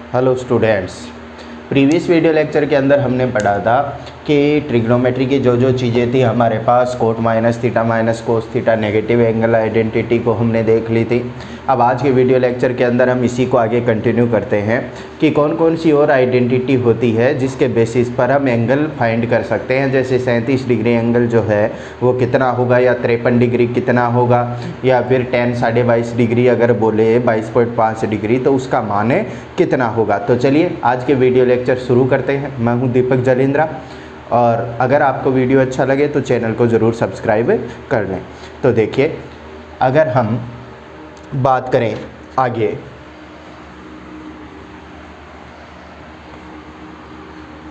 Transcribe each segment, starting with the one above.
Hello students. Previous video lecture के अंदर हमने पढ़ा था कि ट्रिग्नोमेट्री की जो चीज़ें थी हमारे पास cot minus theta minus cos theta negative angle identity को हमने देख ली थी। अब आज के वीडियो लेक्चर के अंदर हम इसी को आगे कंटिन्यू करते हैं कि कौन कौन सी और आइडेंटिटी होती है जिसके बेसिस पर हम एंगल फाइंड कर सकते हैं। जैसे 37 डिग्री एंगल जो है वो कितना होगा, या 53 डिग्री कितना होगा, या फिर 10 22.5 डिग्री अगर बोले 22.5 डिग्री तो उसका मान कितना होगा। तो चलिए आज के वीडियो लेक्चर शुरू करते हैं। मैं हूँ दीपक जलेंद्रा, और अगर आपको वीडियो अच्छा लगे तो चैनल को ज़रूर सब्सक्राइब कर लें। तो देखिए, अगर हम बात करें आगे,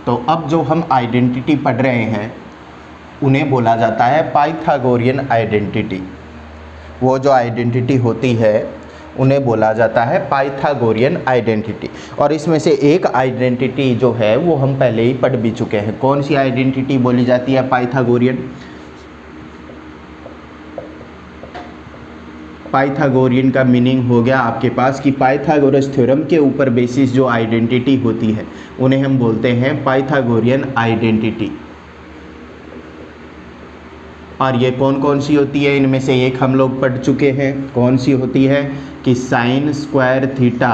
तो अब जो हम आइडेंटिटी पढ़ रहे हैं उन्हें बोला जाता है पाइथागोरियन आइडेंटिटी। वो जो आइडेंटिटी होती है उन्हें बोला जाता है पाइथागोरियन आइडेंटिटी। और इसमें से एक आइडेंटिटी जो है वो हम पहले ही पढ़ भी चुके हैं। कौन सी आइडेंटिटी बोली जाती है पाइथागोरियन? पाइथागोरियन का मीनिंग हो गया आपके पास कि पाइथागोरस थ्योरम के ऊपर बेसिस जो आइडेंटिटी होती है उन्हें हम बोलते हैं पाइथागोरियन आइडेंटिटी। और ये कौन कौन सी होती है? इनमें से एक हम लोग पढ़ चुके हैं। कौन सी होती है कि साइन स्क्वायर थीटा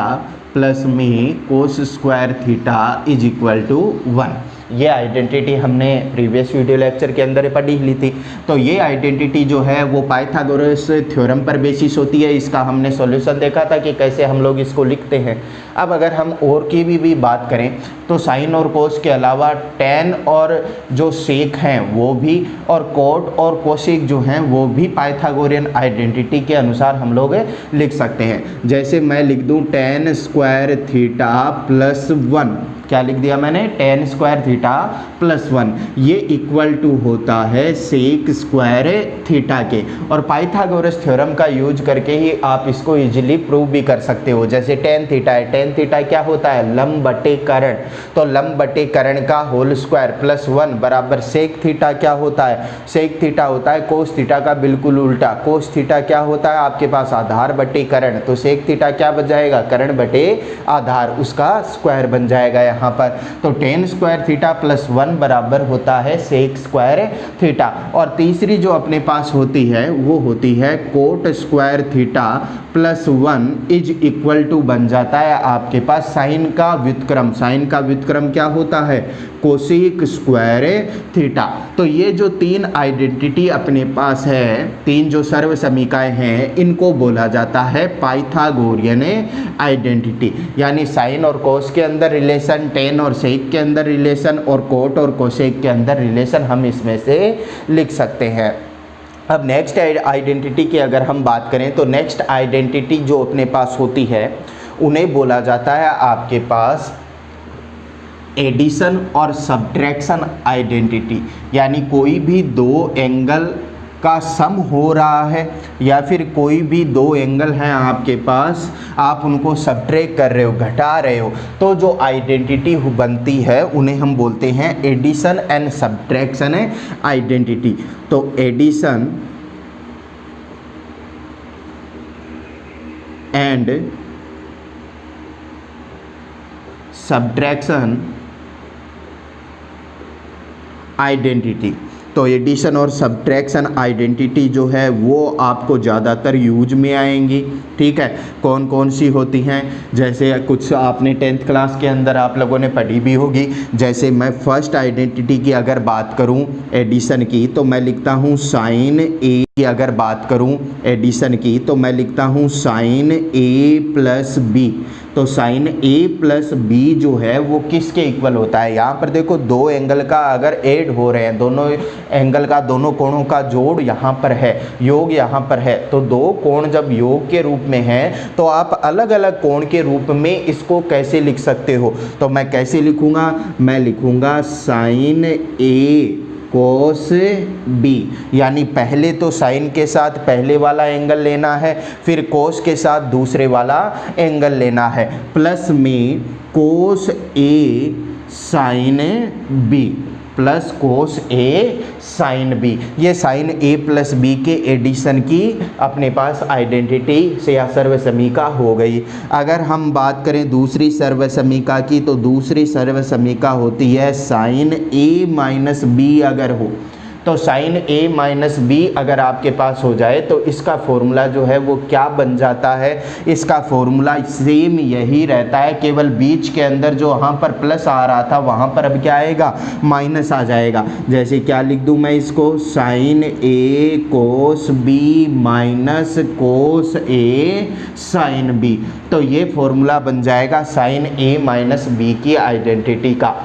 प्लस में cos square theta is equal to 1। ये आइडेंटिटी हमने प्रीवियस वीडियो लेक्चर के अंदर पढ़ी ली थी। तो ये आइडेंटिटी जो है वो पाइथागोरस थ्योरम पर बेसिस होती है। इसका हमने सॉल्यूशन देखा था कि कैसे हम लोग इसको लिखते हैं। अब अगर हम और की भी बात करें तो साइन और कोस के अलावा टेन और जो सेक हैं वो भी, और कोट और कोसेक जो हैं वो भी पाइथागोरियन आइडेंटिटी के अनुसार हम लोग लिख सकते हैं। जैसे मैं लिख दूं टेन स्क्वायर थीटा प्लस 1। क्या लिख दिया मैंने? Ten square theta plus 1। ये इक्वल टू होता है सेक स्क्वायर थीटा के। और पाइथागोरस थ्योरम का यूज करके ही आप इसको इजीली प्रूव भी कर सकते हो। जैसे टेन थीटा है, टेन थीटा क्या होता है? लंब बटे कर्ण। तो लंब बटे कर्ण का होल स्क्वायर प्लस 1 बराबर सेक थीटा क्या होता है? सेक थीटा होता है कोस थीटा का बिल्कुल उल्टा। कोस थीटा क्या होता है आपके पास? आधार बटे कर्ण। तो सेक थीटा क्या बन जाएगा? कर्ण बटे आधार, उसका स्क्वायर बन जाएगा यहाँ पर। तो टेन स्क्वायर थीटा प्लस 1 बराबर होता है सेक स्क्वायर थीटा। और तीसरी जो अपने पास होती है वो होती है cot square theta plus 1 is equal to बन जाता है आपके पास साइन का व्युत्क्रम। साइन का व्युत्क्रम क्या होता है? Cosec square theta. तो ये जो तीन आइडेंटिटी अपने पास है, तीन जो सर्व समीकाएं हैं, इनको बोला जाता है पाइथागोरियन आइडेंटिटी। यानी साइन और कोस के अंदर रिलेशन, टेन और सेक के अंदर रिलेशन, और कोट और कोसेक के अंदर रिलेशन हम इसमें से लिख सकते हैं। अब नेक्स्ट आइडेंटिटी की अगर हम बात करें तो नेक्स्ट आइडेंटिटी जो अपने पास होती है उन्हें बोला जाता है आपके पास एडिशन और सब्ट्रैक्शन आइडेंटिटी। यानी कोई भी दो एंगल का सम हो रहा है, या फिर कोई भी दो एंगल हैं आपके पास, आप उनको सब्ट्रैक्ट कर रहे हो, घटा रहे हो, तो जो आइडेंटिटी बनती है उन्हें हम बोलते हैं एडिशन एंड सब्ट्रैक्शन आइडेंटिटी। तो एडिशन एंड सब्ट्रैक्शन आइडेंटिटी। तो एडिशन और सब्ट्रैक्शन आइडेंटिटी जो है वो आपको ज़्यादातर यूज में आएंगी। ठीक है, कौन कौन सी होती हैं? जैसे कुछ आपने 10th क्लास के अंदर आप लोगों ने पढ़ी भी होगी। जैसे मैं फर्स्ट आइडेंटिटी की अगर बात करूं एडिशन की, तो मैं लिखता हूं साइन ए की अगर बात करूं एडिशन की तो मैं लिखता हूं साइन ए प्लस बी। तो साइन ए प्लस बी जो है वो किसके इक्वल होता है? यहाँ पर देखो, दो एंगल का अगर ऐड हो रहे हैं, दोनों एंगल का, दोनों कोणों का जोड़ यहाँ पर है, योग यहाँ पर है। तो दो कोण जब योग के रूप में है तो आप अलग अलग कोण के रूप में इसको कैसे लिख सकते हो? तो मैं कैसे लिखूँगा? मैं लिखूँगा साइन ए कोस बी। यानी पहले तो साइन के साथ पहले वाला एंगल लेना है, फिर कोस के साथ दूसरे वाला एंगल लेना है, प्लस में कोस ए साइन बी। प्लस कोस ए साइन बी। ये साइन ए प्लस बी के एडिशन की अपने पास आइडेंटिटी से या सर्वसमीका हो गई। अगर हम बात करें दूसरी सर्वसमीका की, तो दूसरी सर्वसमीका होती है साइन ए माइनस बी अगर हो, तो साइन ए माइनस बी अगर आपके पास हो जाए तो इसका फॉर्मूला जो है वो क्या बन जाता है, इसका फॉर्मूला सेम यही रहता है, केवल बीच के अंदर जो वहाँ पर प्लस आ रहा था वहाँ पर अब क्या आएगा, माइनस आ जाएगा। जैसे क्या लिख दूँ मैं इसको, साइन ए कोस बी माइनस कोस ए साइन बी। तो ये फॉर्मूला बन जाएगा साइन ए माइनस बी की आइडेंटिटी का।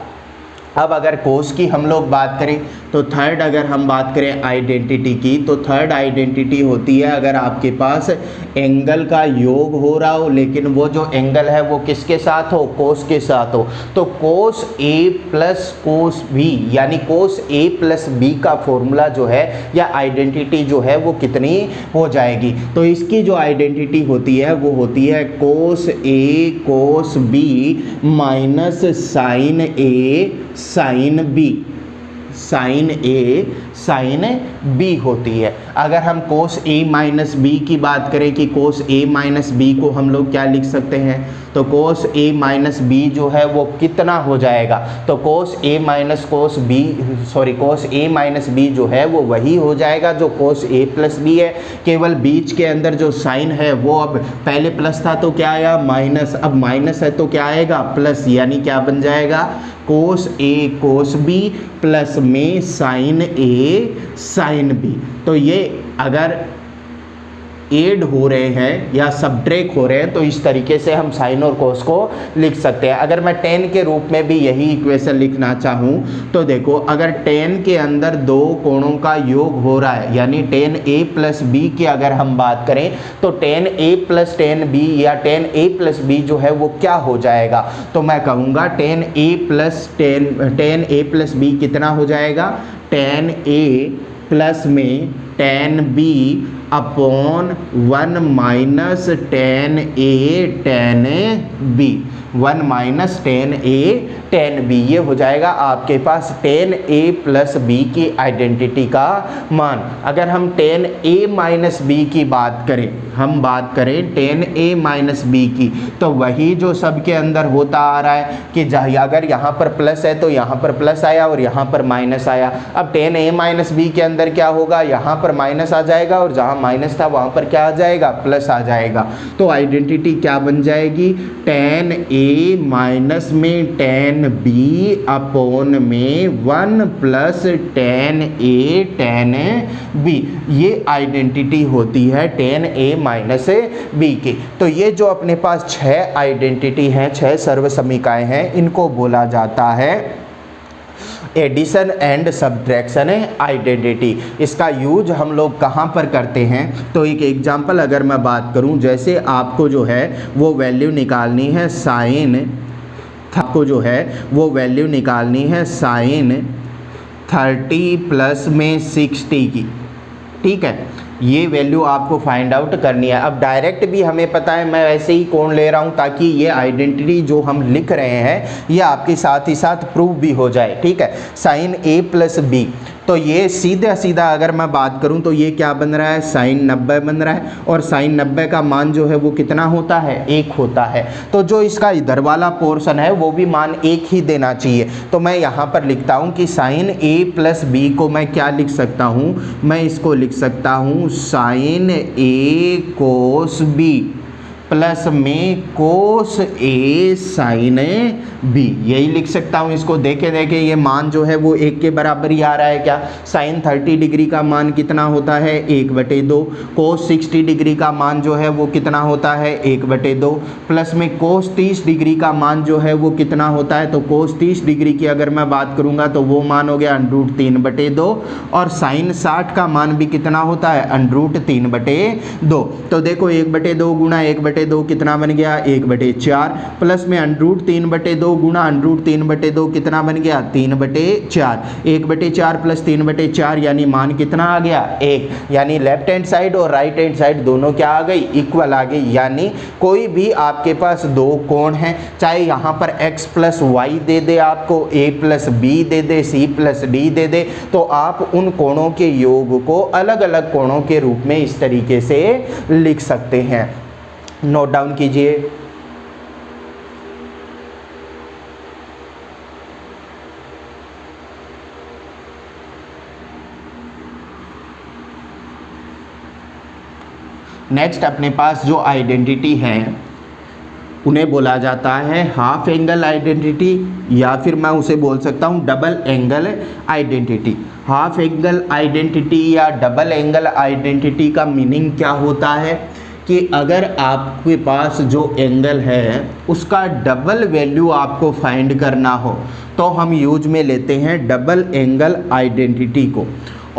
अब अगर कोस की हम लोग बात करें तो थर्ड, अगर हम बात करें आइडेंटिटी की, तो थर्ड आइडेंटिटी होती है अगर आपके पास एंगल का योग हो रहा हो, लेकिन वो जो एंगल है वो किसके साथ हो, कोस के साथ हो। तो कोस ए प्लस कोस बी, यानी कोस ए प्लस बी का फॉर्मूला जो है या आइडेंटिटी जो है वो कितनी हो जाएगी। तो इसकी जो आइडेंटिटी होती है वो होती है कोस ए कोस बी माइनस साइन ए साइन बी, साइन ए साइन बी होती है। अगर हम कोस ए माइनस बी की बात करें कि कोस ए माइनस बी को हम लोग क्या लिख सकते हैं, तो कोस ए माइनस बी जो है वो कितना हो जाएगा, तो कोस A minus cos B cos A minus B जो है वो वही हो जाएगा जो कोस ए प्लस बी है। केवल बीच के अंदर जो साइन है वो अब पहले प्लस था तो क्या आया माइनस, अब माइनस है तो क्या आएगा प्लस, यानी क्या बन जाएगा कोस ए कोस बी प्लस में साइन ए साइन बी। तो ये अगर ऐड हो रहे हैं या सब्ट्रैक्ट हो रहे हैं तो इस तरीके से हम साइन और कोस को लिख सकते हैं। अगर मैं tan के रूप में भी यही इक्वेशन लिखना चाहूँ तो देखो, अगर tan के अंदर दो कोणों का योग हो रहा है, यानी tan a प्लस बी की अगर हम बात करें तो tan a plus tan b या tan a प्लस b जो है वो क्या हो जाएगा, तो मैं कहूँगा tan a प्लस b कितना हो जाएगा, tan a प्लस में tan b upon 1 minus tan a tan b, 1 minus tan a tan b। ये हो जाएगा आपके पास tan a प्लस b की आइडेंटिटी का मान। अगर हम tan a माइनस b की बात करें, हम बात करें tan a माइनस b की, तो वही जो सबके अंदर होता आ रहा है कि अगर यहाँ पर प्लस है तो यहाँ पर प्लस आया और यहाँ पर माइनस आया। अब tan a माइनस b के अंदर क्या होगा, यहाँ पर माइनस आ जाएगा और जहाँ माइनस था वहाँ पर क्या आ जाएगा, प्लस आ जाएगा। तो आइडेंटिटी क्या बन जाएगी, tan a माइनस में tan b अपॉन में 1 plus tan a tan b। ये आइडेंटिटी होती है tan a माइनस b की। तो ये जो अपने पास 6 आइडेंटिटी हैं, 6 सर्वसमीकाएं हैं, इनको बोला जाता है एडिशन एंड सब्ट्रैक्शन आइडेंटिटी। इसका यूज हम लोग कहाँ पर करते हैं, तो एक एग्जांपल अगर मैं बात करूँ, जैसे आपको जो है वो वैल्यू निकालनी है साइन, आपको जो है वो वैल्यू निकालनी है साइन 30 प्लस में 60 की, ठीक है, ये वैल्यू आपको फाइंड आउट करनी है। अब डायरेक्ट भी हमें पता है, मैं ऐसे ही कोण ले रहा हूँ ताकि ये आइडेंटिटी जो हम लिख रहे हैं ये आपके साथ ही साथ प्रूव भी हो जाए, ठीक है। साइन a प्लस बी, तो ये सीधा सीधा अगर मैं बात करूं तो ये क्या बन रहा है, साइन 90 बन रहा है, और साइन 90 का मान जो है वो कितना होता है, 1 होता है। तो जो इसका इधर वाला पोर्शन है वो भी मान 1 ही देना चाहिए। तो मैं यहाँ पर लिखता हूँ कि साइन a प्लस बी को मैं क्या लिख सकता हूँ, मैं इसको लिख सकता हूँ sine a cos B plus में कोस ए साइन बी, यही लिख सकता हूँ इसको। देखे देखे ये मान जो है वो 1 के बराबर ही आ रहा है। क्या साइन 30 डिग्री का मान कितना होता है, 1/2। कोस 60 डिग्री का मान जो है वो कितना होता है, 1/2, प्लस में कोस 30 डिग्री का मान जो है वो कितना होता है, तो कोस 30 डिग्री की अगर मैं बात करूँगा तो वो मान हो गया √3/2, और साइन 60 का मान भी कितना होता है, √3/2। तो देखो 1/2 गुणा 1/2 3/2 कितना बन गया 1/4, प्लस में √3/2 गुणा √3/2 कितना बन गया 3/4, 1/4 प्लस 3/4 यानी मान कितना आ गया 1, यानी लेफ्ट हैंड साइड और राइट हैंड साइड दोनों क्या आ गई इक्वल आ गई। यानी कोई भी आपके पास दो कोण हैं, चाहे यहाँ पर x प्लस वाई दे दे, आपको a प्लस बी दे दे, c प्लस डी दे दे, तो आप उन कोणों के योग को अलग अलग कोणों के रूप में इस तरीके से लिख सकते हैं। नोट डाउन कीजिए। नेक्स्ट अपने पास जो आइडेंटिटी है उन्हें बोला जाता है हाफ एंगल आइडेंटिटी, या फिर मैं उसे बोल सकता हूँ double angle identity. Half angle identity या डबल एंगल आइडेंटिटी का मीनिंग क्या होता है कि अगर आपके पास जो एंगल है उसका डबल वैल्यू आपको फाइंड करना हो तो हम यूज में लेते हैं डबल एंगल आइडेंटिटी को,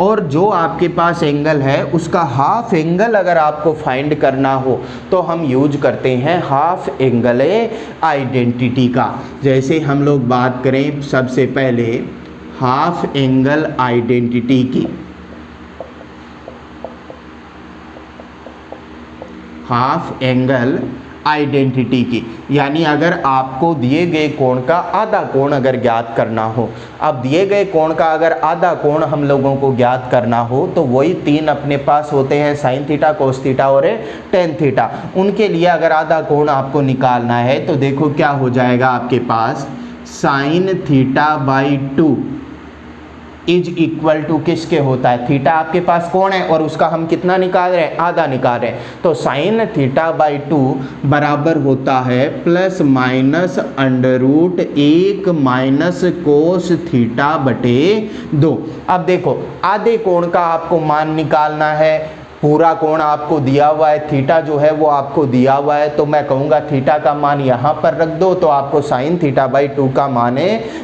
और जो आपके पास एंगल है उसका हाफ एंगल अगर आपको फाइंड करना हो तो हम यूज करते हैं हाफ एंगल आइडेंटिटी का। जैसे हम लोग बात करें सबसे पहले हाफ एंगल आइडेंटिटी की, हाफ एंगल आइडेंटिटी की, यानी अगर आपको दिए गए कोण का आधा कोण अगर ज्ञात करना हो, अब दिए गए कोण का अगर आधा कोण हम लोगों को ज्ञात करना हो तो वही तीन अपने पास होते हैं साइन थीटा, कोस थीटा और टेन थीटा। उनके लिए अगर आधा कोण आपको निकालना है तो देखो क्या हो जाएगा आपके पास sine theta by 2 is equal to किसके होता है, थीटा आपके पास कोण है और उसका हम कितना निकाल रहे हैं आधा निकाल रहे हैं, तो साइन थीटा बाई 2 बराबर होता है plus minus √1 minus cos theta बटे 2। अब देखो आधे कोण का आपको मान निकालना है, पूरा कोण आपको दिया हुआ है, थीटा जो है वो आपको दिया हुआ है, तो मैं कहूँगा थीटा का मान यहाँ पर रख दो तो आपको साइन थीटा बाई 2 का मान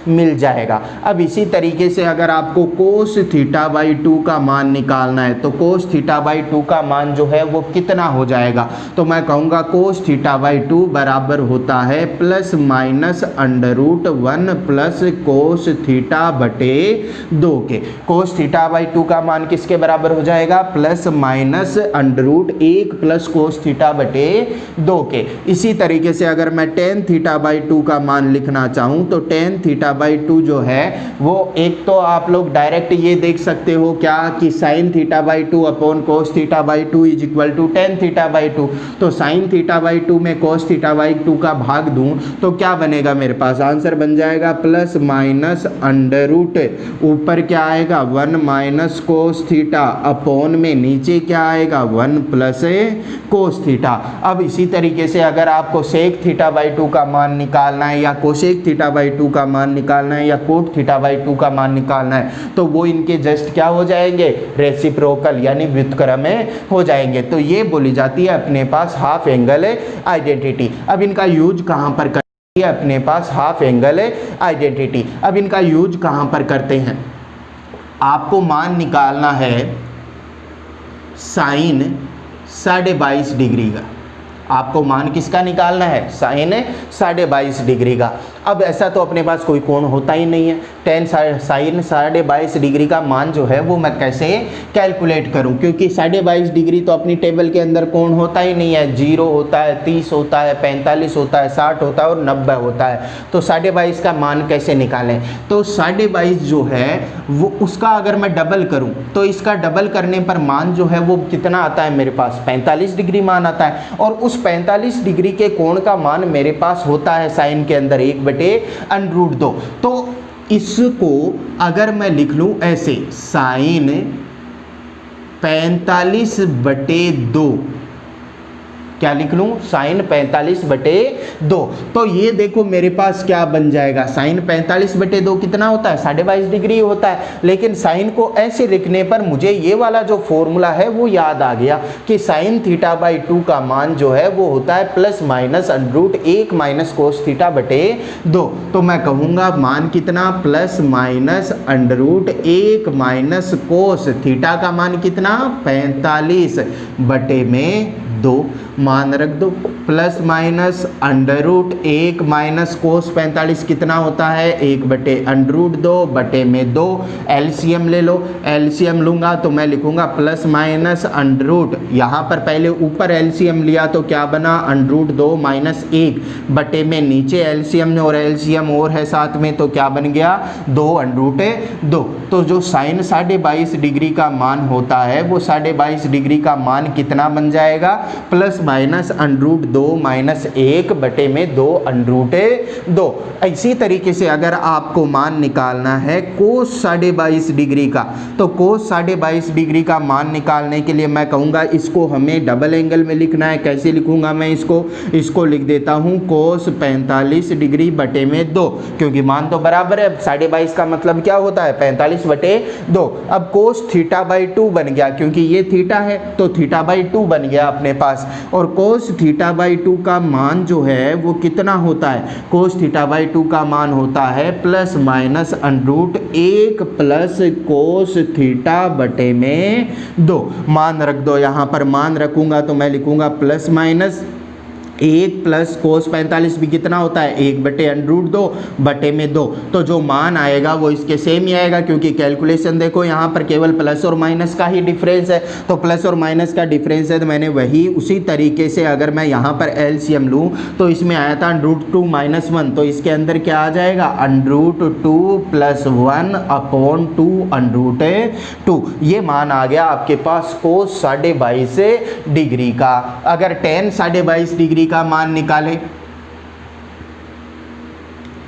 मिल जाएगा। अब इसी तरीके से अगर आपको कोस थीटा बाई 2 का मान निकालना है तो कोस थीटा बाई 2 का मान जो है वो कितना हो जाएगा, तो मैं कहूँगा कोस थीटा बाई 2 बराबर होता है plus minus √1 plus cos theta बटे 2 के। कोस थीटा बाई 2 का मान किसके बराबर हो जाएगा plus minus √1 plus cos theta बटे 2 के। इसी तरीके से अगर मैं टेन थीटा बाई 2 का मान लिखना चाहूँ तो टेन थीटा बाई 2 जो है वो एक तो आप लोग डायरेक्ट ये देख सकते हो क्या कि sine theta by 2 upon cos theta by 2 is equal to tan theta by 2, तो साइन थीटा बाई 2 में कोस थीटा बाई 2 का भाग दूं तो क्या बनेगा, मेरे पास आंसर बन जाएगा प्लस माइनस √ ऊपर क्या आएगा 1 माइनस कोस थीटा अपॉन में नीचे क्या आएगा 1 प्लस कोस थीटा। अब इसी तरीके से अगर आपको सेक थीटा बाई 2 का मान निकालना है या कोसेक थीटा बाई 2 का मान निकालना है या कोट थीटा बाई 2 का मान निकालना है तो वो इनके जस्ट क्या हो जाएंगे रेसिप्रोकल यानी व्युत्क्रम में हो जाएंगे। तो ये बोली जाती है अपने पास हाफ एंगल आइडेंटिटी। अब इनका यूज कहाँ पर करते हैं अपने पास हाफ एंगल आइडेंटिटी, अब इनका यूज कहाँ पर करते हैं, आपको मान निकालना है साइन 22.5 डिग्री का, आपको मान किसका निकालना है साइन 22.5 डिग्री का। अब ऐसा तो अपने पास कोई कोण होता ही नहीं है, साइन 22.5 डिग्री का मान जो है वो मैं कैसे कैलकुलेट करूं, क्योंकि 22.5 डिग्री तो अपनी टेबल के अंदर कोण होता ही नहीं है, 0 होता है, 30 होता है, 45 होता है, 60 होता है और 90 होता है, तो 22.5 का मान कैसे निकालें। तो 22.5 जो है वो उसका अगर मैं डबल करूं तो इसका डबल करने पर मान जो है वो कितना आता है, मेरे पास 45 डिग्री मान आता है, और उस 45 डिग्री के कोण का मान मेरे पास होता है साइन के अंदर 1/√2। तो इसको अगर मैं लिख लूं ऐसे साइन 45/2, क्या लिख लूं साइन 45/2, तो ये देखो मेरे पास क्या बन जाएगा, साइन 45/2 कितना होता है 22.5 डिग्री होता है, लेकिन साइन को ऐसे लिखने पर मुझे ये वाला जो फॉर्मूला है वो याद आ गया कि साइन थीटा बाई 2 का मान जो है वो होता है plus minus √1 minus cos theta बटे 2। तो मैं कहूँगा मान कितना plus minus √1 minus cos theta का मान कितना 45/2 मान रख दो, plus minus under root 1 minus cos 45 कितना होता है 1/√2 बटे में 2। एलसीएम ले लो, एलसीएम लूँगा तो मैं लिखूँगा प्लस माइनस अंडर रूट, यहाँ पर पहले ऊपर एलसीएम लिया तो क्या बना √2 माइनस 1 बटे में नीचे एलसीएम और एलसीएम और है साथ में तो क्या बन गया 2√2। तो जो साइन 22.5 डिग्री का मान होता है वो 22.5 डिग्री का मान कितना बन जाएगा प्लस माइनस √2 माइनस 1 बटे में 2√2। इसी तरीके से अगर आपको मान निकालना है कोस 22.5 डिग्री का, तो कोस 22.5 डिग्री का मान निकालने के लिए मैं कहूँगा इसको हमें डबल एंगल में लिखना है। कैसे लिखूँगा मैं इसको लिख देता हूँ कोस 45 डिग्री बटे में 2, क्योंकि मान तो बराबर है, 22.5 का मतलब क्या होता है 45/2। अब कोस θ/2 बन गया, क्योंकि ये थीटा है तो θ/2 बन गया अपने पास। और कोस θ/2 का मान जो है वो कितना होता है, कोस θ/2 का मान होता है plus minus √1 plus cos theta बटे में 2। मान रख दो, यहाँ पर मान रखूँगा तो मैं लिखूँगा प्लस माइनस 1 प्लस कोस 45 भी कितना होता है 1/√2 बटे में 2। तो जो मान आएगा वो इसके सेम ही आएगा, क्योंकि कैलकुलेशन देखो यहाँ पर केवल प्लस और माइनस का ही डिफरेंस है, तो प्लस और माइनस का डिफरेंस है तो मैंने वही उसी तरीके से अगर मैं यहाँ पर एलसीएम लूँ तो इसमें आया था √2 माइनस 1, तो इसके अंदर क्या आ जाएगा √2 + 1/2 ये मान आ गया आपके पास कोस 22.5 डिग्री का। अगर tan 22.5 डिग्री का मान निकाले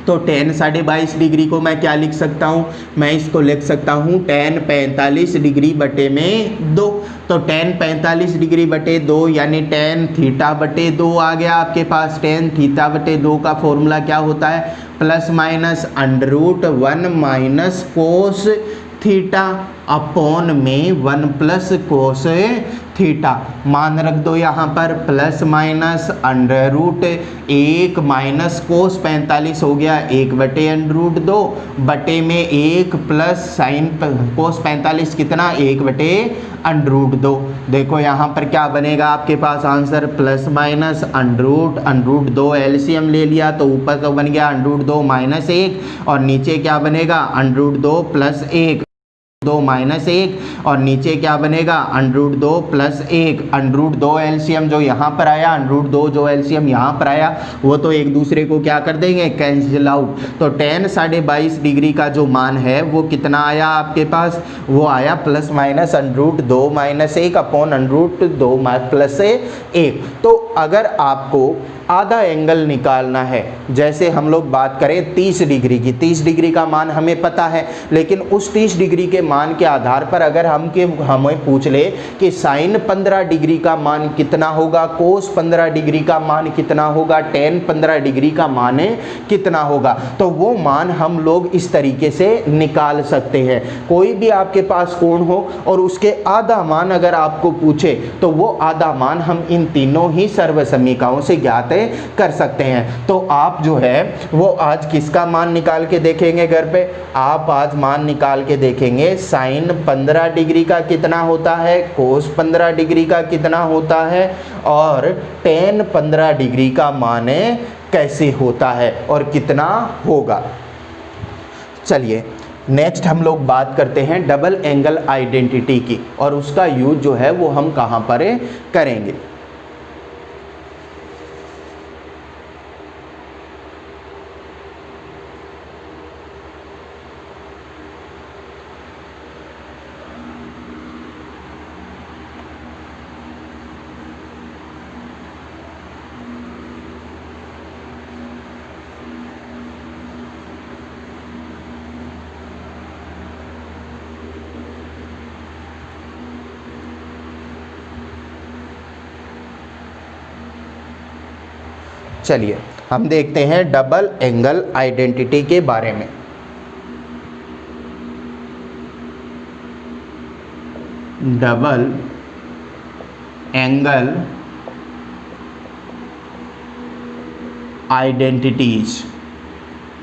तो tan 22.5 डिग्री को मैं क्या लिख सकता हूँ, मैं इसको लिख सकता हूँ tan 45 डिग्री बटे में 2। तो tan 45 डिग्री बटे 2 यानी tan θ/2 आ गया आपके पास। tan θ/2 का फॉर्मूला क्या होता है plus minus √1 minus cos theta upon में 1 प्लस कोस थीटा। मान रख दो यहाँ पर प्लस माइनस √1 माइनस कोस 45 हो गया 1/√2 बटे में 1 प्लस साइन कोस 45 कितना 1/√2। देखो यहाँ पर क्या बनेगा आपके पास आंसर प्लस माइनस √2 एलसीएम ले लिया तो ऊपर तो बन गया √2 माइनस 1 और नीचे क्या बनेगा √2 प्लस 1 2 माइनस 1 और नीचे क्या बनेगा √2 प्लस 1। √2 एलसीएम जो यहाँ पर आया, √2 जो एलसीएम यहाँ पर आया वो तो एक दूसरे को क्या कर देंगे कैंसिल आउट। तो tan 22.5 डिग्री का जो मान है वो कितना आया आपके पास, वो आया plus minus √2 minus 1 upon √2 plus 1। तो अगर आपको आधा एंगल निकालना है, जैसे हम लोग बात करें 30 डिग्री की, 30 डिग्री का मान हमें पता है, लेकिन उस 30 डिग्री के मान के आधार पर अगर हमें पूछ ले कि साइन 15 डिग्री का मान कितना होगा, कोस 15 डिग्री का मान कितना होगा, tan 15 डिग्री का मान कितना होगा, तो वो मान हम लोग इस तरीके से निकाल सकते हैं। कोई भी आपके पास कोण हो और उसके आधा मान अगर आपको पूछे तो वो आधा मान हम इन तीनों ही सर्वसमीकाओं से ज्ञात कर सकते हैं। तो आप जो है वो आज किसका मान निकाल के देखेंगे घर पे, आप आज मान निकाल के देखेंगे साइन 15 डिग्री का कितना होता है, कोस 15 डिग्री का कितना होता है और tan 15 डिग्री का मान कैसे होता है और कितना होगा। चलिए नेक्स्ट हम लोग बात करते हैं डबल एंगल आइडेंटिटी की, और उसका यूज जो है वो हम कहाँ पर करेंगे। चलिए हम देखते हैं डबल एंगल आइडेंटिटी के बारे में। Double angle identities,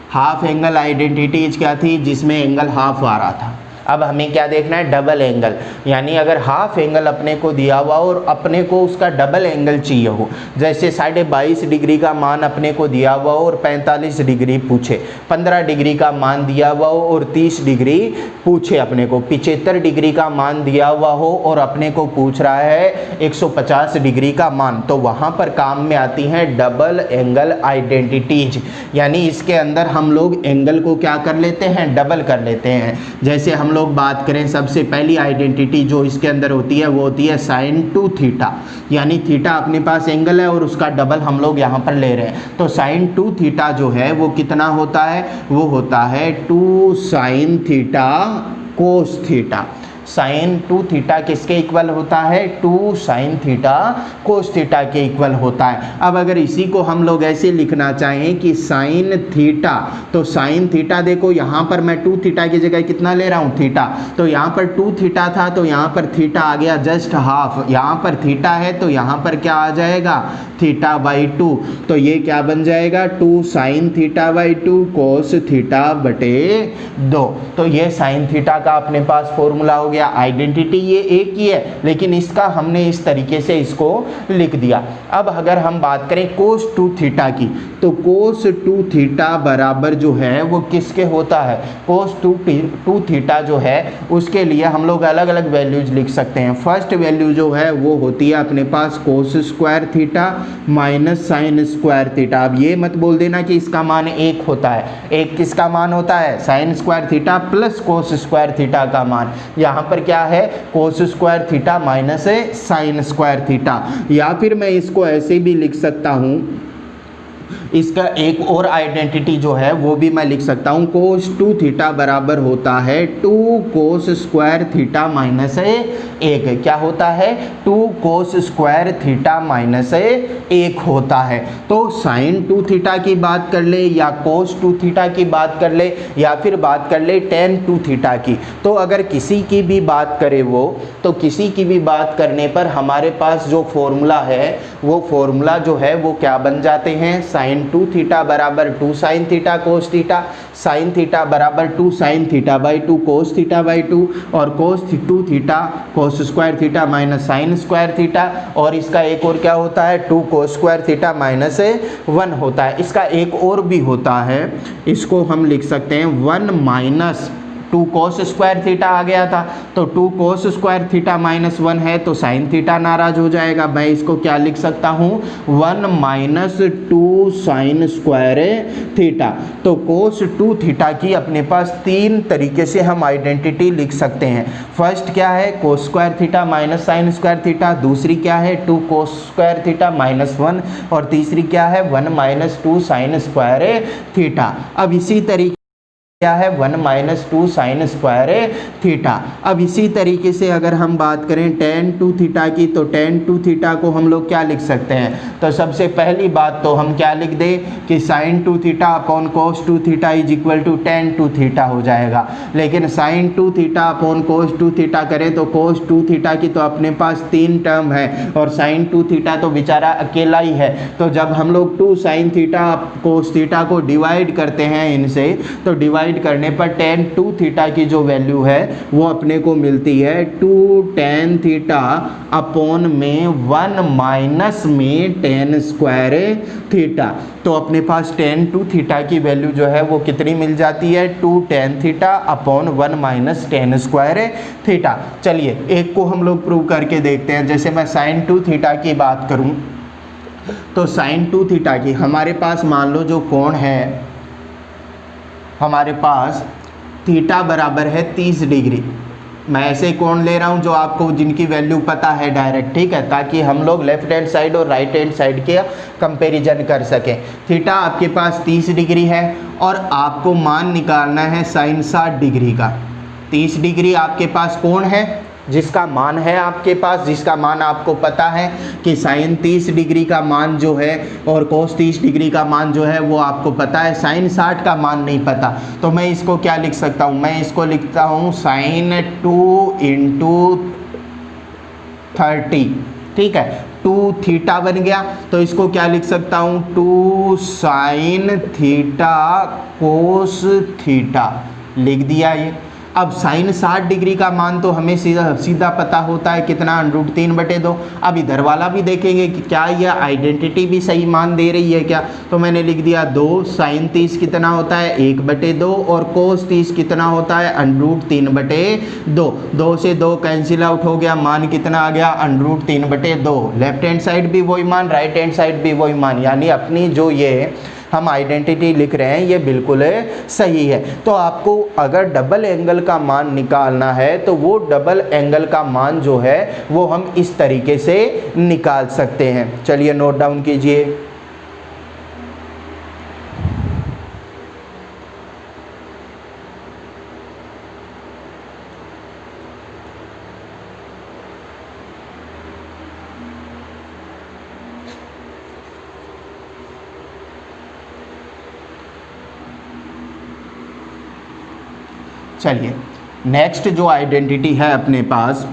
half angle identities क्या थी, जिसमें एंगल हाफ आ रहा था। अब हमें क्या देखना है, डबल एंगल, यानी अगर हाफ एंगल अपने को दिया हुआ और अपने को उसका डबल एंगल चाहिए हो, जैसे 22.5 डिग्री का मान अपने को दिया हुआ हो और 45 डिग्री पूछे, 15 डिग्री का मान दिया हुआ हो और 30 डिग्री पूछे अपने को, 75 डिग्री का मान दिया हुआ हो और अपने को पूछ रहा है 150 डिग्री का मान, तो वहाँ पर काम में आती हैं डबल एंगल आइडेंटिटीज, यानी इसके अंदर हम लोग एंगल को क्या कर लेते हैं, डबल कर लेते हैं। जैसे हम लोग बात करें, सबसे पहली आइडेंटिटी जो इसके अंदर होती है वो होती है sin 2 थीटा, यानी थीटा अपने पास एंगल है और उसका डबल हम लोग यहाँ पर ले रहे हैं, तो sin 2 थीटा जो है वो कितना होता है, वो होता है 2 sin theta cos theta. Sine 2 theta किसके इक्वल होता है, 2 साइन थीटा कोस थीटा के इक्वल होता है। अब अगर इसी को हम लोग ऐसे लिखना चाहें कि साइन थीटा, तो साइन थीटा देखो यहाँ पर मैं 2 थीटा की जगह कितना ले रहा हूँ, थीटा, तो यहाँ पर 2 थीटा था तो यहाँ पर थीटा आ गया जस्ट हाफ, यहाँ पर थीटा है तो यहाँ पर क्या आ जाएगा, थीटा बाई 2, तो ये क्या बन जाएगा, 2 sine theta by 2 cos theta बटे 2। तो ये साइन थीटा का अपने पास फॉर्मूला हो गया। आइडेंटिटी ये एक ही है लेकिन इसका हमने इस तरीके से इसको लिख दिया। अब अगर हम बात करें कोस 2 थीटा की, तो कोस 2 थीटा बराबर जो है वो किसके होता है, कोस 2 थीटा जो है उसके लिए हम लोग अलग अलग वैल्यूज लिख सकते हैं। फर्स्ट वैल्यू जो है वो होती है अपने पास cos square theta minus sine square theta. अब ये मत बोल देना कि इसका मान 1 होता है, एक किसका मान होता है, sign square theta plus cos square theta का मान, यहाँ पर क्या है, कोस square theta minus sine square theta. या फिर मैं इसको ऐसे भी लिख सकता हूँ, इसका एक और आइडेंटिटी जो है वो भी मैं लिख सकता हूँ, कोस 2 थीटा बराबर होता है 2 कोस स्क्वायर थीटा माइनस 1। क्या होता है, 2 कोस स्क्वायर थीटा माइनस 1 होता है। तो साइन 2 थीटा की बात कर ले या कोस 2 थीटा की बात कर ले या फिर बात कर ले टेन 2 थीटा की, तो अगर किसी की भी बात करे वो, तो किसी की भी बात करने पर हमारे पास जो फॉर्मूला है वो फॉर्मूला जो है वो क्या बन जाते हैं, साइन 2 थीटा बराबर 2 sine theta cos theta, sine theta बराबर 2 sine theta by 2 cos theta by 2, और कोस 2 theta cos square theta minus sine square theta, और इसका एक और क्या होता है, 2 कोस स्क्वायर थीटा माइनस 1 होता है। इसका एक और भी होता है, इसको हम लिख सकते हैं 1 माइनस 2 कोस स्क्वायर थीटा आ गया था, तो 2 कोस स्क्वायर थीटा माइनस 1 है तो साइन थीटा नाराज हो जाएगा। मैं इसको क्या लिख सकता हूँ, 1 माइनस 2 साइन स्क्वायर थीटा। तो कोस 2 थीटा की अपने पास 3 तरीके से हम आइडेंटिटी लिख सकते हैं। फर्स्ट क्या है, कोस square theta minus sine square theta, दूसरी क्या है 2 कोस स्क्वायर थीटा माइनस 1, और तीसरी क्या है 1 माइनस 2 साइन स्क्वायर थीटा। अब इसी तरीके क्या है 1 माइनस 2 साइन स्क्वायर थीटा। अब इसी तरीके से अगर हम बात करें टेन 2 थीटा की, तो टेन 2 थीटा को हम लोग क्या लिख सकते हैं, तो सबसे पहली बात तो हम क्या लिख दें कि sine 2 theta upon cos 2 theta is equal to tan 2 theta हो जाएगा। लेकिन sine 2 theta upon cos 2 theta करें तो कोस 2 थीटा की तो अपने पास 3 टर्म है और साइन 2 थीटा तो बेचारा अकेला ही है, तो जब हम लोग 2 साइन थीटा कोस थीटा को डिवाइड करते हैं इनसे, तो डिवाइड करने पर टेन 2 थीटा की जो वैल्यू है वो अपने को मिलती है 2 टेन थीटा अपॉन में 1 माइनस में टेन स्क्वायर थीटा। तो अपने पास टेन 2 थीटा की वैल्यू जो है वो कितनी मिल जाती है, 2 tan theta upon 1 minus ten square theta. चलिए एक को हम लोग प्रूव करके देखते हैं। जैसे मैं साइन 2 थीटा की बात करूं, तो साइन 2 थीटा की हमारे पास मान लो जो कोण है, हमारे पास थीटा बराबर है 30 डिग्री। मैं ऐसे कोण ले रहा हूँ जो आपको जिनकी वैल्यू पता है डायरेक्ट, ठीक है, ताकि हम लोग लेफ्ट हैंड साइड और राइट हैंड साइड के कंपैरिजन कर सकें। थीटा आपके पास 30 डिग्री है और आपको मान निकालना है साइन 60 डिग्री का। 30 डिग्री आपके पास कोण है जिसका मान है आपके पास, जिसका मान आपको पता है कि साइन 30 डिग्री का मान जो है और कोस 30 डिग्री का मान जो है वो आपको पता है, साइन 60 का मान नहीं पता। तो मैं इसको क्या लिख सकता हूँ, मैं इसको लिखता हूँ साइन 2 इंटू 30, ठीक है, 2 थीटा बन गया। तो इसको क्या लिख सकता हूँ, 2 साइन थीटा कोस थीटा लिख दिया ये। अब साइन 60 डिग्री का मान तो हमें सीधा पता होता है कितना, √3/2। अब इधर वाला भी देखेंगे कि क्या यह आइडेंटिटी भी सही मान दे रही है क्या। तो मैंने लिख दिया 2, साइन 30 कितना होता है 1/2 और कोस 30 कितना होता है √3/2। 2 से 2 कैंसिल आउट हो गया, मान कितना आ गया √3/2। लेफ्ट हैंड साइड भी वही मान, राइट हैंड साइड भी वही मान, यानी अपनी जो ये हम आइडेंटिटी लिख रहे हैं ये बिल्कुल सही है। तो आपको अगर डबल एंगल का मान निकालना है तो वो डबल एंगल का मान जो है वो हम इस तरीके से निकाल सकते हैं। चलिए नोट डाउन कीजिए। चलिए नेक्स्ट जो आइडेंटिटी है अपने पास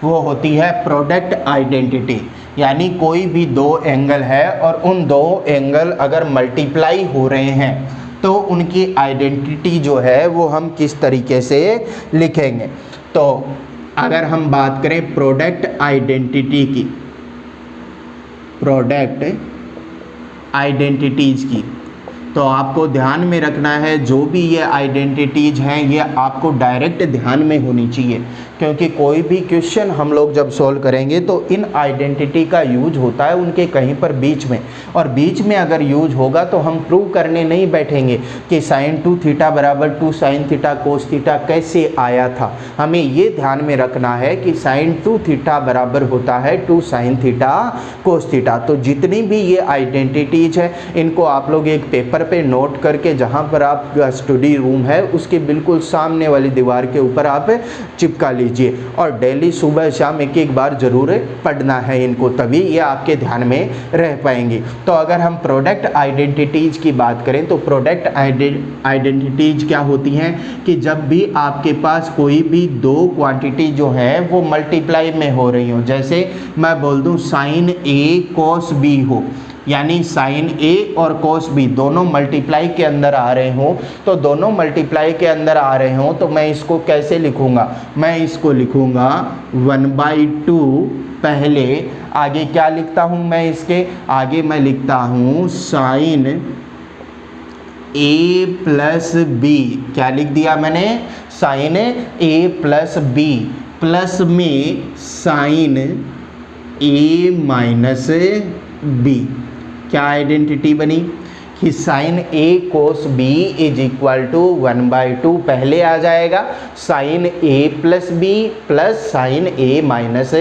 वो होती है प्रोडक्ट आइडेंटिटी, यानी कोई भी दो एंगल है और उन दो एंगल अगर मल्टीप्लाई हो रहे हैं तो उनकी आइडेंटिटी जो है वो हम किस तरीके से लिखेंगे। तो अगर हम बात करें प्रोडक्ट आइडेंटिटी की, प्रोडक्ट आइडेंटिटीज की, तो आपको ध्यान में रखना है जो भी ये आइडेंटिटीज हैं ये आपको डायरेक्ट ध्यान में होनी चाहिए, क्योंकि कोई भी क्वेश्चन हम लोग जब सॉल्व करेंगे तो इन आइडेंटिटी का यूज होता है उनके कहीं पर बीच में, और बीच में अगर यूज होगा तो हम प्रूव करने नहीं बैठेंगे कि sin 2θ = 2 sin θ cos θ कैसे आया था। हमें ये ध्यान में रखना है कि sin 2θ बराबर होता है 2 sin θ cos θ। तो जितनी भी ये आइडेंटिटीज है इनको आप लोग एक पेपर पे नोट करके जहाँ पर आप स्टडी रूम है उसके बिल्कुल सामने वाली दीवार के ऊपर आप चिपका लीजिए, और डेली सुबह शाम एक एक बार जरूर पढ़ना है इनको, तभी ये आपके ध्यान में रह पाएंगी। तो अगर हम प्रोडक्ट आइडेंटिटीज की बात करें तो प्रोडक्ट आइडेंटिटीज क्या होती हैं कि जब भी आपके पास कोई भी दो क्वांटिटी जो है वो मल्टीप्लाई में हो रही हो, जैसे मैं बोल दूं sin A cos B हो, यानी sin A और cos B दोनों मल्टीप्लाई के अंदर आ रहे हों, तो दोनों मल्टीप्लाई के अंदर आ रहे हों तो मैं इसको कैसे लिखूंगा, मैं इसको लिखूंगा 1/2। पहले आगे क्या लिखता हूं मैं, इसके आगे मैं लिखता हूं sin A प्लस B। क्या लिख दिया मैंने, sin A plus B plus में sin A माइनस B। क्या आइडेंटिटी बनी कि sin A cos B = 1/2 पहले आ जाएगा sin A plus B plus sin A minus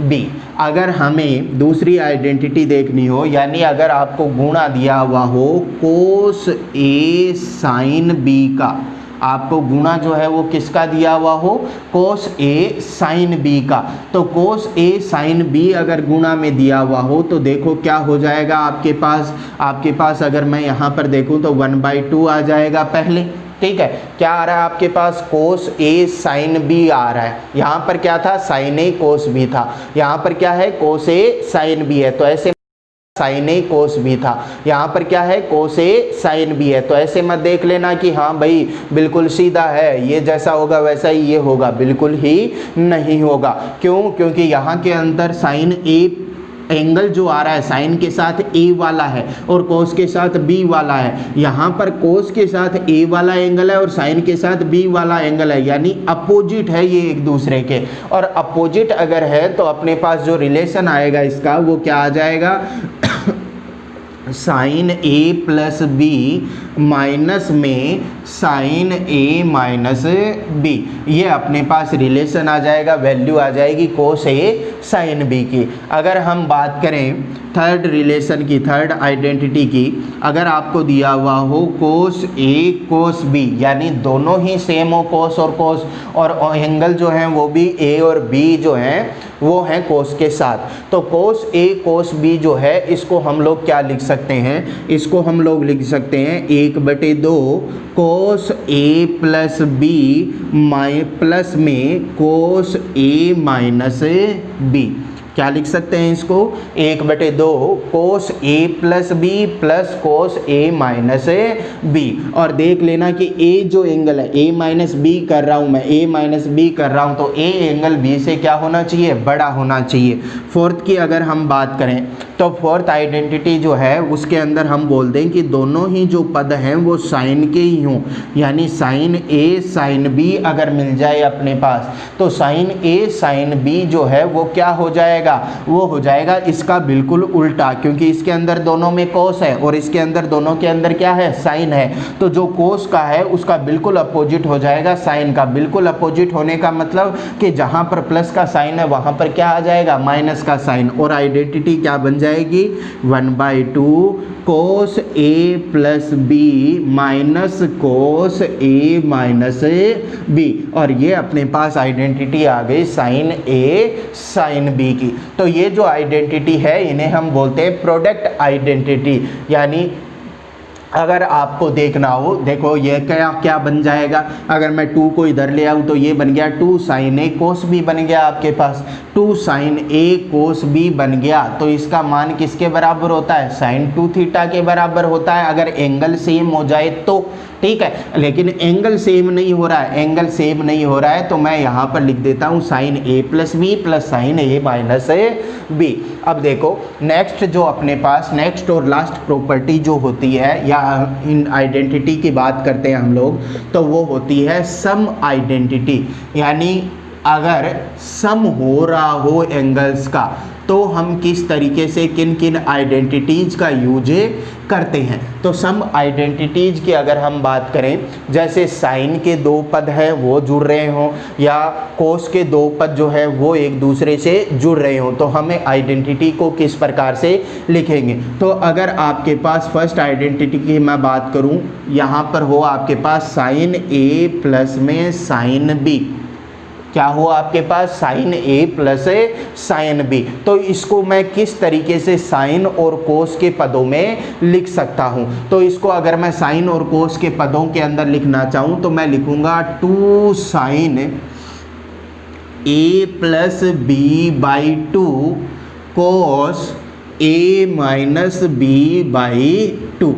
B। अगर हमें दूसरी आइडेंटिटी देखनी हो, यानी अगर आपको गुणा दिया हुआ हो cos A sin B का, आपको गुणा जो है वो किसका दिया हुआ हो, cos A sin B का, तो cos A sin B अगर गुणा में दिया हुआ हो तो देखो क्या हो जाएगा आपके पास अगर मैं यहाँ पर देखूँ तो 1/2 आ जाएगा पहले। ठीक है, क्या आ रहा है आपके पास, cos A sin B आ रहा है। यहाँ पर क्या था, sin A cos B था, यहाँ पर क्या है cos A sin B है, तो ऐसे sin A cos B था, यहाँ पर क्या है cos A sin B है। तो ऐसे मत देख लेना कि हाँ भाई बिल्कुल सीधा है, ये जैसा होगा वैसा ही ये होगा, बिल्कुल ही नहीं होगा। क्यों, क्योंकि यहाँ के अंदर sin A एंगल जो आ रहा है साइन के साथ A वाला है और कोस के साथ B वाला है, यहाँ पर कोस के साथ A वाला एंगल है और साइन के साथ B वाला एंगल है, यानी अपोजिट है ये एक दूसरे के। और अपोजिट अगर है तो अपने पास जो रिलेशन आएगा इसका वो क्या आ जाएगा sin A plus B minus में sin A माइनस B, ये अपने पास रिलेशन आ जाएगा, वैल्यू आ जाएगी cos A sin B की। अगर हम बात करें थर्ड रिलेशन की, थर्ड आइडेंटिटी की, अगर आपको दिया हुआ हो cos A cos B, यानी दोनों ही सेम हो cos और cos, और एंगल जो है वो भी A और B जो हैं वो है cos के साथ, तो cos A cos B जो है इसको हम लोग क्या लिख सकते हैं, इसको हम लोग लिख सकते हैं 1/2 cos A plus B plus में cos A माइनस B। क्या लिख सकते हैं इसको, 1/2 कोस A plus B plus cos A minus B. और देख लेना कि ए जो एंगल है, ए माइनस बी कर रहा हूँ मैं, ए माइनस बी कर रहा हूँ, तो ए एंगल बी से क्या होना चाहिए, बड़ा होना चाहिए। फोर्थ की अगर हम बात करें तो फोर्थ आइडेंटिटी जो है उसके अंदर हम बोल दें कि दोनों ही जो पद हैं वो साइन के ही हों, यानी साइन ए साइन बी अगर मिल जाए अपने पास तो साइन ए साइन बी जो है वो क्या हो जाएगा, वो हो जाएगा इसका बिल्कुल उल्टा, क्योंकि इसके अंदर दोनों में कोस है और इसके अंदर दोनों के अंदर क्या है, साइन है। तो जो कोस का है उसका बिल्कुल अपोजिट हो जाएगा साइन का। बिल्कुल अपोजिट होने का मतलब कि जहाँ पर प्लस का साइन है वहाँ पर क्या आ जाएगा, माइनस का साइन। और आइडेंटिटी क्या बन जाएगी, 1/2 कोस A plus B minus cos A minus B. और ये अपने पास आइडेंटिटी आ गई साइन ए साइन बी की। तो ये जो आइडेंटिटी है इन्हें हम बोलते हैं प्रोडक्ट आइडेंटिटी। यानी अगर आपको देखना हो, देखो ये क्या क्या बन जाएगा, अगर मैं 2 को इधर ले आऊँ तो ये बन गया 2 साइन ए कोस बी बन गया आपके पास, 2 साइन ए कोस बी बन गया। तो इसका मान किसके बराबर होता है, साइन 2 थीटा के बराबर होता है अगर एंगल सेम हो जाए तो, ठीक है। लेकिन एंगल सेम नहीं हो रहा है, एंगल सेम नहीं हो रहा है तो मैं यहाँ पर लिख देता हूँ sign A plus B plus sign A minus B. अब देखो नेक्स्ट जो अपने पास नेक्स्ट और लास्ट प्रॉपर्टी जो होती है, या इन आइडेंटिटी की बात करते हैं हम लोग, तो वो होती है सम आइडेंटिटी। यानी अगर सम हो रहा हो एंगल्स का तो हम किस तरीके से किन किन आइडेंटिटीज़ का यूज करते हैं। तो सम आइडेंटिटीज़ की अगर हम बात करें, जैसे साइन के 2 पद हैं वो जुड़ रहे हों, या कोस के 2 पद जो है वो एक दूसरे से जुड़ रहे हों, तो हमें आइडेंटिटी को किस प्रकार से लिखेंगे। तो अगर आपके पास फर्स्ट आइडेंटिटी की मैं बात करूं, यहाँ पर हो आपके पास साइन ए प्लस में साइन बी, क्या हो आपके पास sign A plus sine B. तो इसको मैं किस तरीके से साइन और कोस के पदों में लिख सकता हूं। तो इसको अगर मैं साइन और कोस के पदों के अंदर लिखना चाहूं तो मैं लिखूंगा 2 sine A plus B by 2 cos A minus B by 2।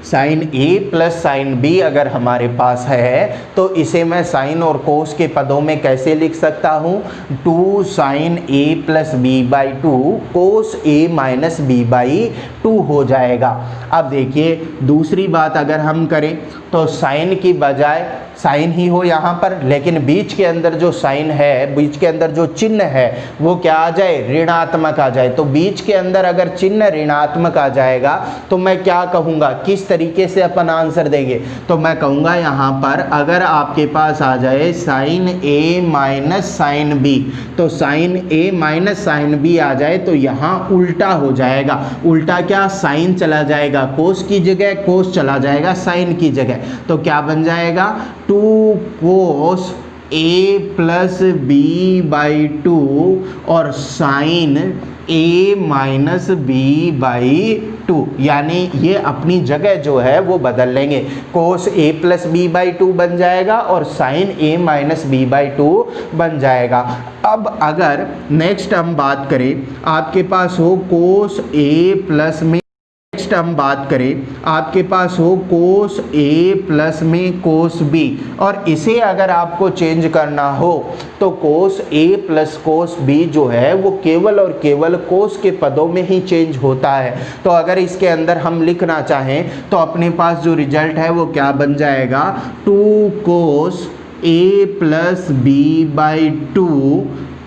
Sine A plus sine B अगर हमारे पास है तो इसे मैं साइन और कोस के पदों में कैसे लिख सकता हूँ, 2 sine A plus B by 2 cos A minus B by 2 हो जाएगा। अब देखिए दूसरी बात अगर हम करें तो साइन की बजाय साइन ही हो यहाँ पर, लेकिन बीच के अंदर जो साइन है, बीच के अंदर जो चिन्ह है वो क्या आ जाए, ऋणात्मक आ जाए। तो बीच के अंदर अगर चिन्ह ऋणात्मक आ जाएगा तो मैं क्या कहूँगा, किस तरीके से अपन आंसर देंगे, तो मैं कहूँगा यहाँ पर अगर आपके पास आ जाए sign A minus sine B, तो sign A minus sine B आ जाए तो यहाँ उल्टा हो जाएगा। उल्टा क्या, साइन चला जाएगा कोस की जगह, कोस चला जाएगा साइन की जगह, तो क्या बन जाएगा 2 cos A plus B by 2 और sine A minus B by 2। यानी ये अपनी जगह जो है वो बदल लेंगे, cos A plus B by 2 बन जाएगा और sine A minus B by 2 बन जाएगा। अब अगर नेक्स्ट हम बात करें, आपके पास हो कोस ए प्लस में, नेक्स्ट हम बात करें आपके पास हो कोस ए प्लस में कोस बी, और इसे अगर आपको चेंज करना हो तो कोस ए प्लस कोस बी जो है वो केवल और केवल कोस के पदों में ही चेंज होता है। तो अगर इसके अंदर हम लिखना चाहें तो अपने पास जो रिजल्ट है वो क्या बन जाएगा, 2 cos A plus B by 2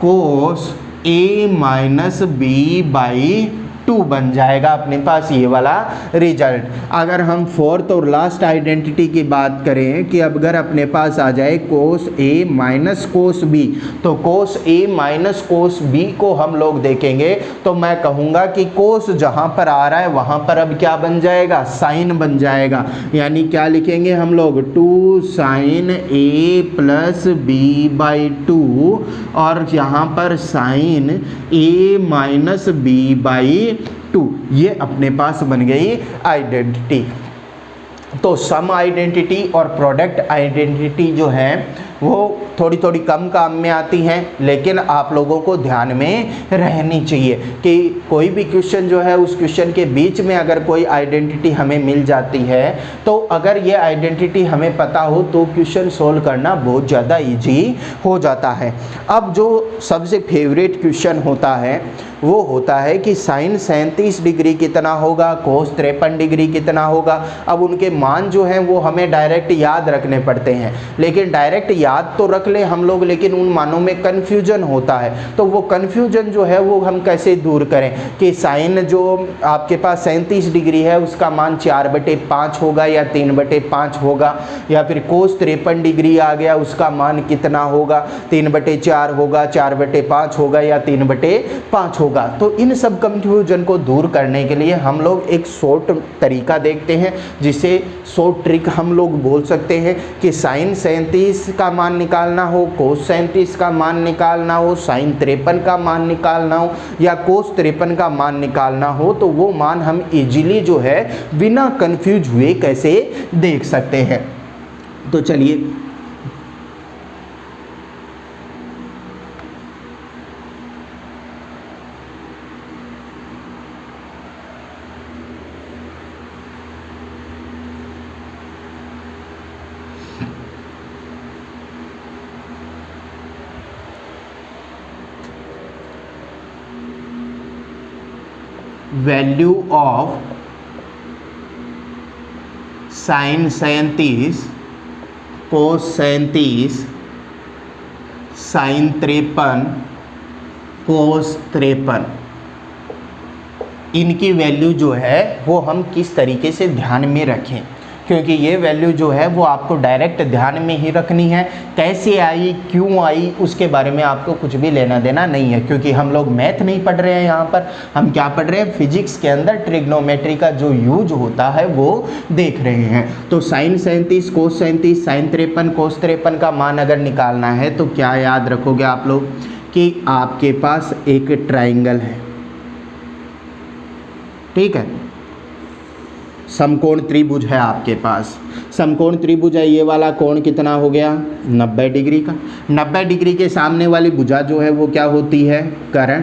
cos A minus B by 2 बन जाएगा अपने पास ये वाला रिजल्ट। अगर हम फोर्थ और लास्ट आइडेंटिटी की बात करें कि अब अगर अपने पास आ जाए कोस ए माइनस कोस बी, तो कोस ए माइनस कोस बी को हम लोग देखेंगे तो मैं कहूँगा कि कोस जहाँ पर आ रहा है वहाँ पर अब क्या बन जाएगा, साइन बन जाएगा। यानी क्या लिखेंगे हम लोग, 2 sine A plus B by 2 और यहाँ पर sine A minus B by 2, ये अपने पास बन गई आइडेंटिटी। तो सम आइडेंटिटी और प्रोडक्ट आइडेंटिटी जो है वो थोड़ी थोड़ी कम काम में आती हैं, लेकिन आप लोगों को ध्यान में रहनी चाहिए कि कोई भी क्वेश्चन जो है उस क्वेश्चन के बीच में अगर कोई आइडेंटिटी हमें मिल जाती है तो अगर ये आइडेंटिटी हमें पता हो तो क्वेश्चन सोल्व करना बहुत ज़्यादा इजी हो जाता है। अब जो सबसे फेवरेट क्वेश्चन होता है वो होता है कि साइन 37 डिग्री कितना होगा, कोस 53 डिग्री कितना होगा। अब उनके मान जो हैं वो हमें डायरेक्ट याद रखने पड़ते हैं, लेकिन डायरेक्ट याद तो रख ले हम लोग, लेकिन उन मानों में कन्फ्यूजन होता है। तो वो कन्फ्यूजन जो है वो हम कैसे दूर करें कि साइन जो आपके पास 37 डिग्री है उसका मान 4/5 होगा या 3/5 होगा, या फिर कोस 53 डिग्री आ गया उसका मान कितना होगा, 3/4 होगा, 4/5 होगा या 3/5 होगा। तो इन सब कंफ्यूजन को दूर करने के लिए हम लोग एक शॉर्ट तरीका देखते हैं, जिसे शॉर्ट ट्रिक हम लोग बोल सकते हैं कि साइन 37 का मान निकालना हो, कोस 37 का मान निकालना हो, साइन 53 का मान निकालना हो या कोस 53 का मान निकालना हो, तो वो मान हम इजीली जो है बिना कंफ्यूज हुए कैसे देख सकते हैं। तो चलिए value of sine 37, cos 37, sine 53, cos 53, इनकी वैल्यू जो है वो हम किस तरीके से ध्यान में रखें, क्योंकि ये वैल्यू जो है वो आपको डायरेक्ट ध्यान में ही रखनी है। कैसे आई, क्यों आई, उसके बारे में आपको कुछ भी लेना देना नहीं है, क्योंकि हम लोग मैथ नहीं पढ़ रहे हैं यहाँ पर, हम क्या पढ़ रहे हैं, फिजिक्स के अंदर ट्रिग्नोमेट्री का जो यूज होता है वो देख रहे हैं। तो साइन 37, कोस 37, साइन 53, कोस 53 का मान अगर निकालना है तो क्या याद रखोगे आप लोग कि आपके पास एक ट्राइंगल है, ठीक है, समकोण त्रिभुज है आपके पास, समकोण त्रिभुज है, ये वाला कोण कितना हो गया 90 डिग्री का, 90 डिग्री के सामने वाली भुजा जो है वो क्या होती है, कर्ण।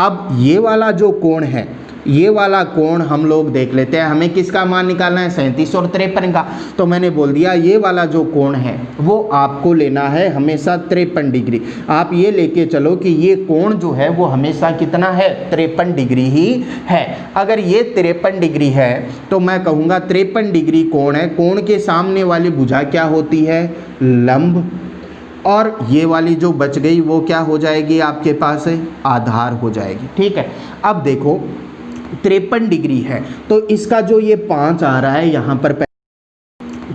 अब ये वाला जो कोण है, ये वाला कोण हम लोग देख लेते हैं, हमें किसका मान निकालना है, 37 और 53 का। तो मैंने बोल दिया ये वाला जो कोण है वो आपको लेना है हमेशा 53 डिग्री। आप ये लेके चलो कि ये कोण जो है वो हमेशा कितना है, 53 डिग्री ही है। अगर ये 53 डिग्री है तो मैं कहूँगा 53 डिग्री कोण है, कोण के सामने वाली भुजा क्या होती है, लंब, और ये वाली जो बच गई वो क्या हो जाएगी आपके पास, आधार हो जाएगी, ठीक है। अब देखो 53 डिग्री है तो इसका जो ये 5 आ रहा है यहाँ पर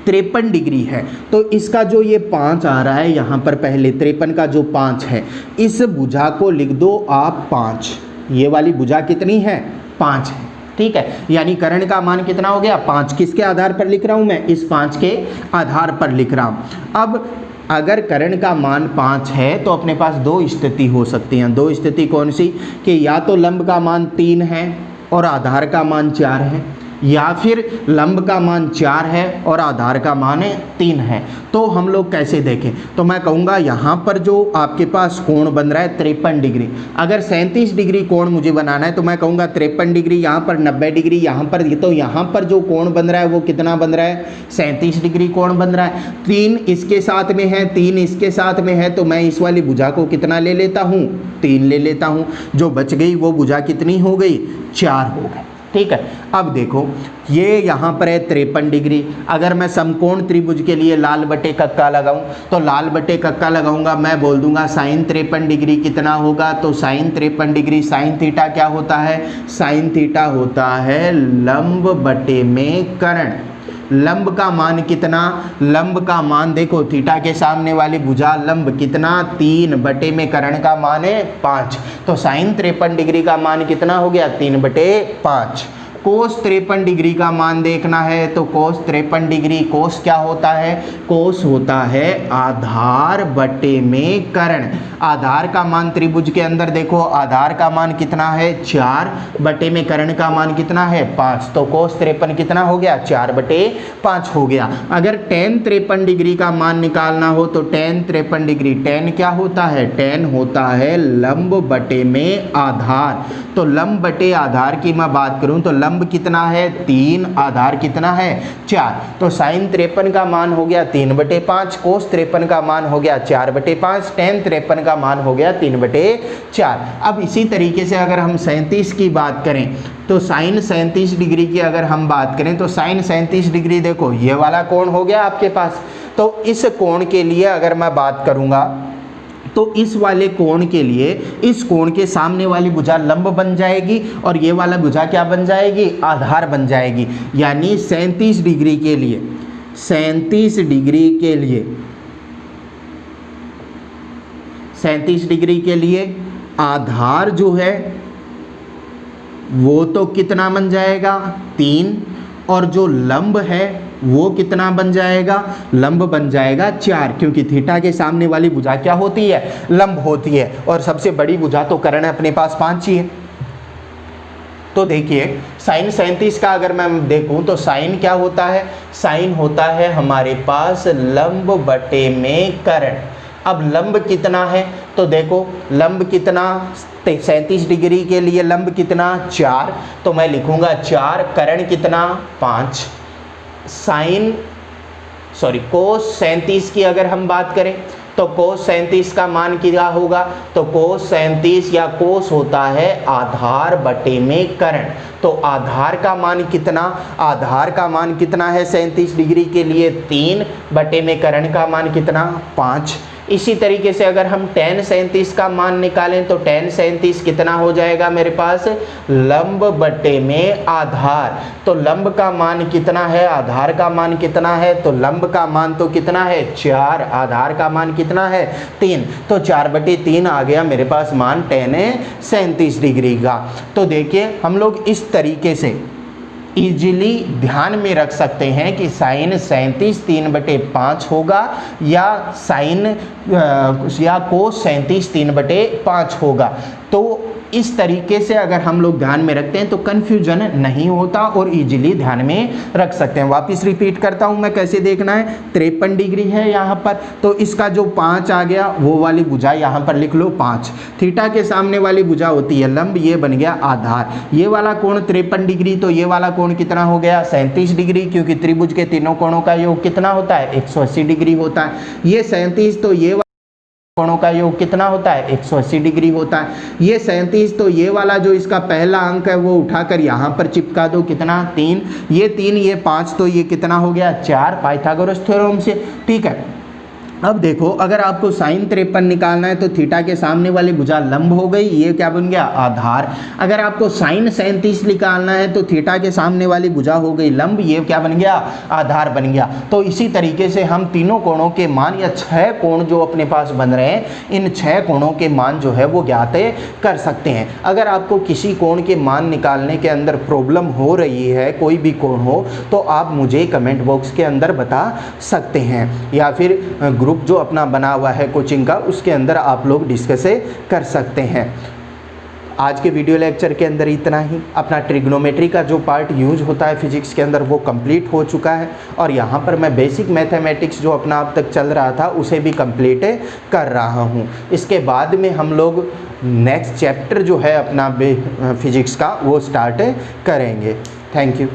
53 डिग्री है तो इसका जो ये 5 आ रहा है यहाँ पर, पहले 53 का जो 5 है, इस भुजा को लिख दो आप 5। ये वाली भुजा कितनी है, 5 है, ठीक है। यानी कर्ण का मान कितना हो गया, 5। किसके आधार पर लिख रहा हूँ मैं, इस 5 के आधार पर लिख रहा हूँ। अब अगर कर्ण का मान 5 है तो अपने पास दो स्थिति हो सकती हैं। दो स्थिति कौन सी, कि या तो लंब का मान 3 है और आधार का मान 4 है, या फिर लंब का मान 4 है और आधार का मान 3 है। तो हम लोग कैसे देखें, तो मैं कहूँगा यहाँ पर जो आपके पास कोण बन रहा है 53 डिग्री, अगर 37 डिग्री कोण मुझे बनाना है तो मैं कहूँगा 53 डिग्री, यहाँ पर 90 डिग्री, यहाँ पर, तो यहाँ पर जो कोण बन रहा है वो कितना बन रहा है, 37 डिग्री कोण बन रहा है। 3 इसके साथ में है, 3 इसके साथ में है, तो मैं इस वाली भुजा को कितना ले लेता हूँ, 3 ले लेता हूँ। जो बच गई वो भुजा कितनी हो गई, 4 हो गई, ठीक है। अब देखो ये यहाँ पर है 53 डिग्री, अगर मैं समकोण त्रिभुज के लिए लाल बटे कक्का लगाऊं तो लाल बटे कक्का लगाऊंगा, मैं बोल दूंगा साइन 53 डिग्री कितना होगा, तो साइन 53 डिग्री, साइन थीटा क्या होता है, साइन थीटा होता है लंब बटे में कर्ण। लंब का मान कितना, लंब का मान देखो थीटा के सामने वाली भुजा लंब कितना, 3 बटे में कर्ण का मान है 5, तो साइन 53 डिग्री का मान कितना हो गया, 3/5। कोस 53 डिग्री का मान देखना है तो कोस 53 डिग्री, कोस क्या होता है, कोस होता है आधार बटे में कर्ण। आधार का मान त्रिभुज के अंदर देखो, आधार का मान कितना है 4 बटे में कर्ण का मान कितना है 5, तो कोस 53 कितना हो गया 4/5 हो गया। अगर tan 53 डिग्री का मान निकालना हो तो tan 53 डिग्री, tan क्या होता है, tan होता है लंब बटे में आधार। तो लंब बटे आधार की मैं बात करूं तो लंब कितना है 3, आधार कितना है 4, तो साइन 53 का मान हो गया 3/5, कोस 53 का मान हो गया 4/5, tan 53 का मान हो गया 3/4। अब इसी तरीके से अगर हम 37 की बात करें तो साइन 37 डिग्री की अगर हम बात करें तो साइन 37 डिग्री देखो ये वाला कोण हो गया आपके पास। तो इस कोण के लिए अगर मैं बात करूंगा तो इस वाले कोण के लिए इस कोण के सामने वाली भुजा लंब बन जाएगी और ये वाला भुजा क्या बन जाएगी, आधार बन जाएगी। यानी 37 डिग्री के लिए, 37 डिग्री के लिए, 37 डिग्री के लिए आधार जो है वो तो कितना बन जाएगा 3, और जो लंब है वो कितना बन जाएगा, लंब बन जाएगा 4, क्योंकि थीटा के सामने वाली भुजा क्या होती है, लंब होती है, और सबसे बड़ी भुजा तो कर्ण अपने पास 5 ही है। तो देखिए साइन 37 का अगर मैं देखूं तो साइन क्या होता है, साइन होता है हमारे पास लंब बटे में कर्ण। अब लंब कितना है तो देखो लंब कितना 37 डिग्री के लिए लंब कितना 4, तो मैं लिखूंगा 4, कर्ण कितना 5। साइन कोस 37 की अगर हम बात करें तो कोस 37 का मान क्या होगा, तो कोस 37 या कोस होता है आधार बटे में कर्ण। तो आधार का मान कितना, आधार का मान कितना है 37 डिग्री के लिए 3 बटे में कर्ण का मान कितना 5। इसी तरीके से अगर हम tan 37 का मान निकालें तो tan 37 कितना हो जाएगा मेरे पास, लंब बटे में आधार। तो लंब का मान कितना है, आधार का मान कितना है, तो लंब का मान तो कितना है 4, आधार का मान कितना है 3, तो 4/3 आ गया मेरे पास मान tan 37 डिग्री का। तो देखिए हम लोग इस तरीके से इजीली ध्यान में रख सकते हैं कि साइन 37 3/5 होगा या साइन या कोस 37 3/5 होगा। तो इस तरीके से अगर हम लोग ध्यान में रखते हैं तो कन्फ्यूजन नहीं होता और इजीली ध्यान में रख सकते हैं। वापस रिपीट करता हूं मैं कैसे देखना है, 53 डिग्री है यहाँ पर, तो इसका जो 5 आ गया वो वाली भुजा यहाँ पर लिख लो 5। थीटा के सामने वाली भुजा होती है लंब, ये बन गया आधार। ये वाला कोण 53 डिग्री, तो ये वाला कोण कितना हो गया 37 डिग्री, क्योंकि त्रिभुज के तीनों कोणों का योग कितना होता है 180 डिग्री होता है। ये 37, तो ये कोणों का योग कितना होता है 180 डिग्री होता है। ये 37, तो ये वाला जो इसका पहला अंक है वो उठाकर यहाँ पर चिपका दो, कितना 3, ये 3, ये 5, तो ये कितना हो गया 4 पाइथागोरस थ्योरम से। ठीक है, अब देखो अगर आपको साइन 53 निकालना है तो थीटा के सामने वाली भुजा लंब हो गई, ये क्या बन गया आधार। अगर आपको साइन 37 निकालना है तो थीटा के सामने वाली भुजा हो गई लंब, ये क्या बन गया आधार बन गया। तो इसी तरीके से हम तीनों कोणों के मान या 6 कोण जो अपने पास बन रहे हैं, इन 6 कोणों के मान जो है वो ज्ञात कर सकते हैं। अगर आपको किसी कोण के मान निकालने के अंदर प्रॉब्लम हो रही है, कोई भी कोण हो, तो आप मुझे कमेंट बॉक्स के अंदर बता सकते हैं, या फिर ग्रुप जो अपना बना हुआ है कोचिंग का उसके अंदर आप लोग डिस्कस कर सकते हैं। आज के वीडियो लेक्चर के अंदर इतना ही। अपना ट्रिग्नोमेट्री का जो पार्ट यूज होता है फिजिक्स के अंदर वो कंप्लीट हो चुका है, और यहाँ पर मैं बेसिक मैथमेटिक्स जो अपना अब तक चल रहा था उसे भी कंप्लीट कर रहा हूँ। इसके बाद में हम लोग नेक्स्ट चैप्टर जो है अपना फिजिक्स का वो स्टार्ट करेंगे। Thank you.